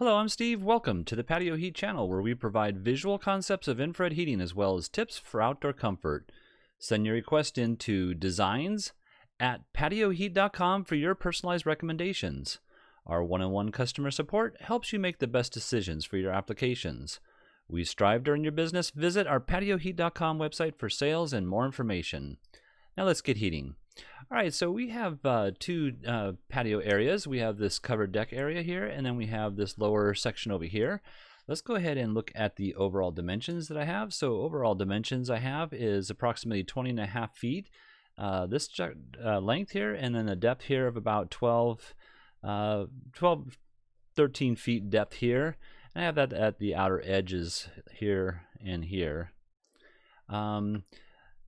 Hello, I'm Steve. Welcome to the Patio Heat channel, where we provide visual concepts of infrared heating as well as tips for outdoor comfort. Send your request in to designs@patioheat.com for your personalized recommendations. Our one-on-one customer support helps you make the best decisions for your applications. We strive to earn your business. Visit our patioheat.com website for sales and more information. Now let's get heating. All right, so we have two patio areas. We have this covered deck area here, and then we have this lower section over here. Let's go ahead and look at the overall dimensions that I have. So overall dimensions I have is approximately 20.5 feet. This length here, and then a depth here of about 13 feet depth here. And I have that at the outer edges here and here.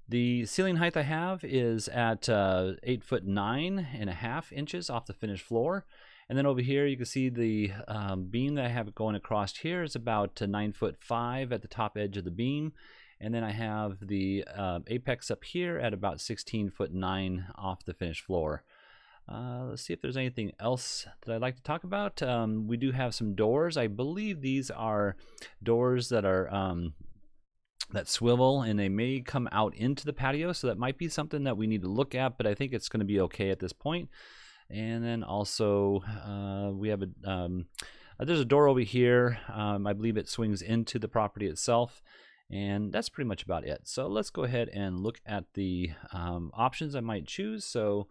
The ceiling height I have is at 8'9.5" off the finished floor. And then over here you can see the beam that I have going across here is about 9'5" at the top edge of the beam. And then I have the apex up here at about 16'9" off the finished floor. Let's see if there's anything else that I'd like to talk about. We do have some doors. I believe these are doors that are that swivel, and they may come out into the patio, so that might be something that we need to look at, but I think it's going to be okay at this point. And then also we have there's a door over here. I believe it swings into the property itself, and that's pretty much about it. So let's go ahead and look at the options I might choose. So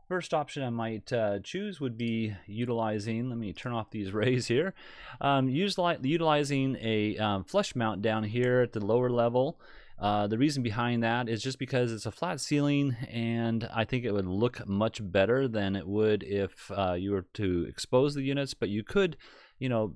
first option I might choose would be utilizing, let me turn off these rays here, utilizing a flush mount down here at the lower level. The reason behind that is just because it's a flat ceiling, and I think it would look much better than it would if you were to expose the units. But you could,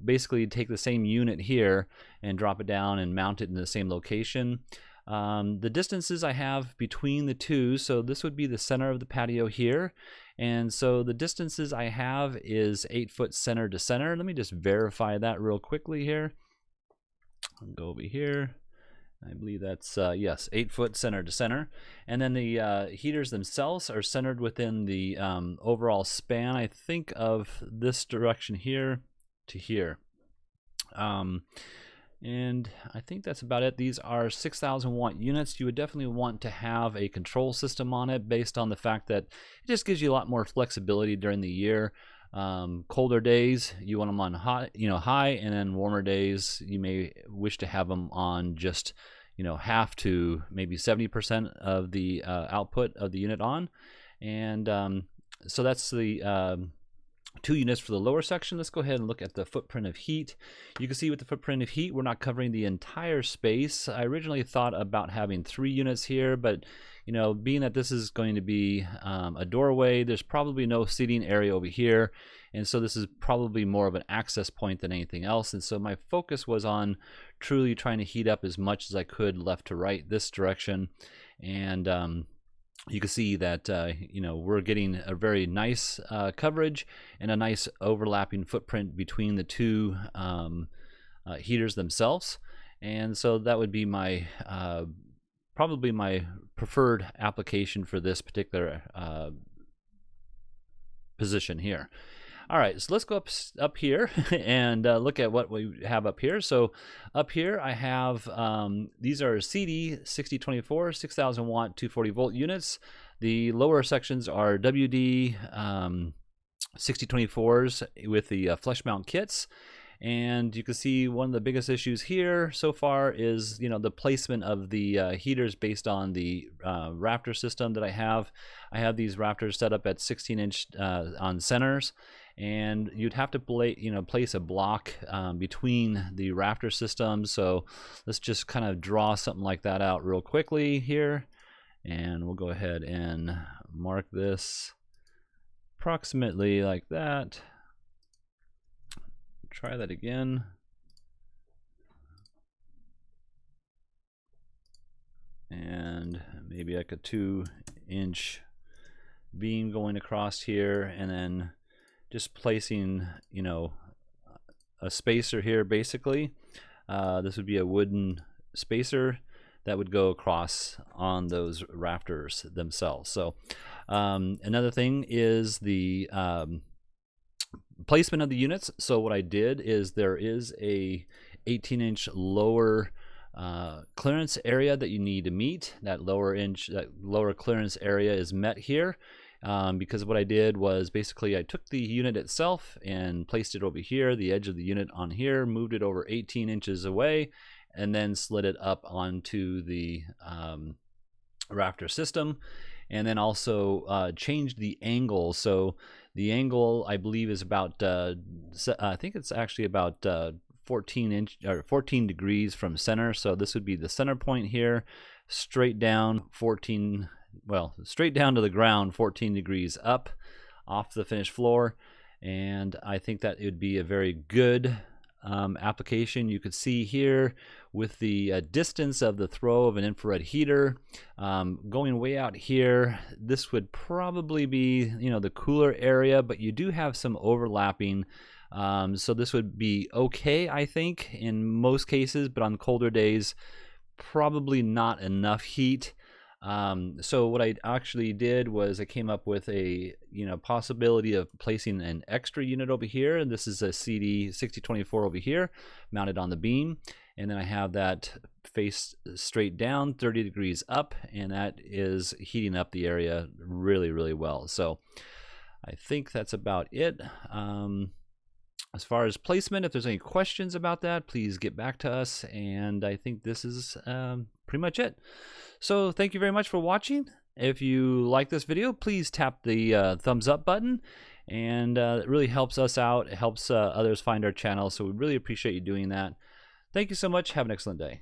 basically take the same unit here and drop it down and mount it in the same location. The distances I have between the two, so this would be the center of the patio here, and so the distances I have is 8 foot center to center. Let me just verify that real quickly here. I'll go over here. I believe that's yes, 8 foot center to center. And then the heaters themselves are centered within the overall span, I think, of this direction here to here. And I think that's about it. These are 6,000 watt units. You would definitely want to have a control system on it, based on the fact that it just gives you a lot more flexibility during the year. Colder days, you want them on high, and then warmer days, you may wish to have them on just, half to maybe 70% of the output of the unit on. And so that's the 2 units for the lower section. Let's go ahead and look at the footprint of heat. You can see with the footprint of heat, we're not covering the entire space. I originally thought about having 3 units here, but being that this is going to be a doorway, there's probably no seating area over here, and so this is probably more of an access point than anything else. And so my focus was on truly trying to heat up as much as I could left to right this direction. And you can see that we're getting a very nice coverage and a nice overlapping footprint between the 2 heaters themselves. And so that would be my probably my preferred application for this particular position here. All right, so let's go up here and look at what we have up here. So up here I have, these are CD 6024, 6,000 watt, 240 volt units. The lower sections are WD 6024s with the flush mount kits. And you can see one of the biggest issues here so far is the placement of the heaters based on the rafter system that I have. I have these rafters set up at 16-inch on centers, and you'd have to place a block between the rafter systems. So let's just kind of draw something like that out real quickly here, and we'll go ahead and mark this approximately like that. Try that again. And maybe like a 2-inch beam going across here, and then just placing, a spacer here basically. This would be a wooden spacer that would go across on those rafters themselves. So another thing is the placement of the units. So what I did is there is a 18-inch lower clearance area that you need to meet. That lower clearance area is met here. Because what I did was basically I took the unit itself and placed it over here, the edge of the unit on here, moved it over 18 inches away, and then slid it up onto the rafter system, and then also changed the angle. So the angle, I believe, is about I think it's actually about 14 degrees from center. So this would be the center point here, straight down straight down to the ground, 14 degrees up off the finished floor. And I think that it would be a very good application. You could see here with the distance of the throw of an infrared heater going way out here, this would probably be, the cooler area, but you do have some overlapping. So this would be okay, I think, in most cases, but on colder days, probably not enough heat. So what I actually did was I came up with a possibility of placing an extra unit over here, and this is a CD 6024 over here mounted on the beam, and then I have that face straight down 30 degrees up, and that is heating up the area really, really well. So I think that's about it. As far as placement, if there's any questions about that, please get back to us, and I think this is pretty much it. So thank you very much for watching. If you like this video, please tap the thumbs up button, and it really helps us out. It helps others find our channel, so we really appreciate you doing that. Thank you so much. Have an excellent day.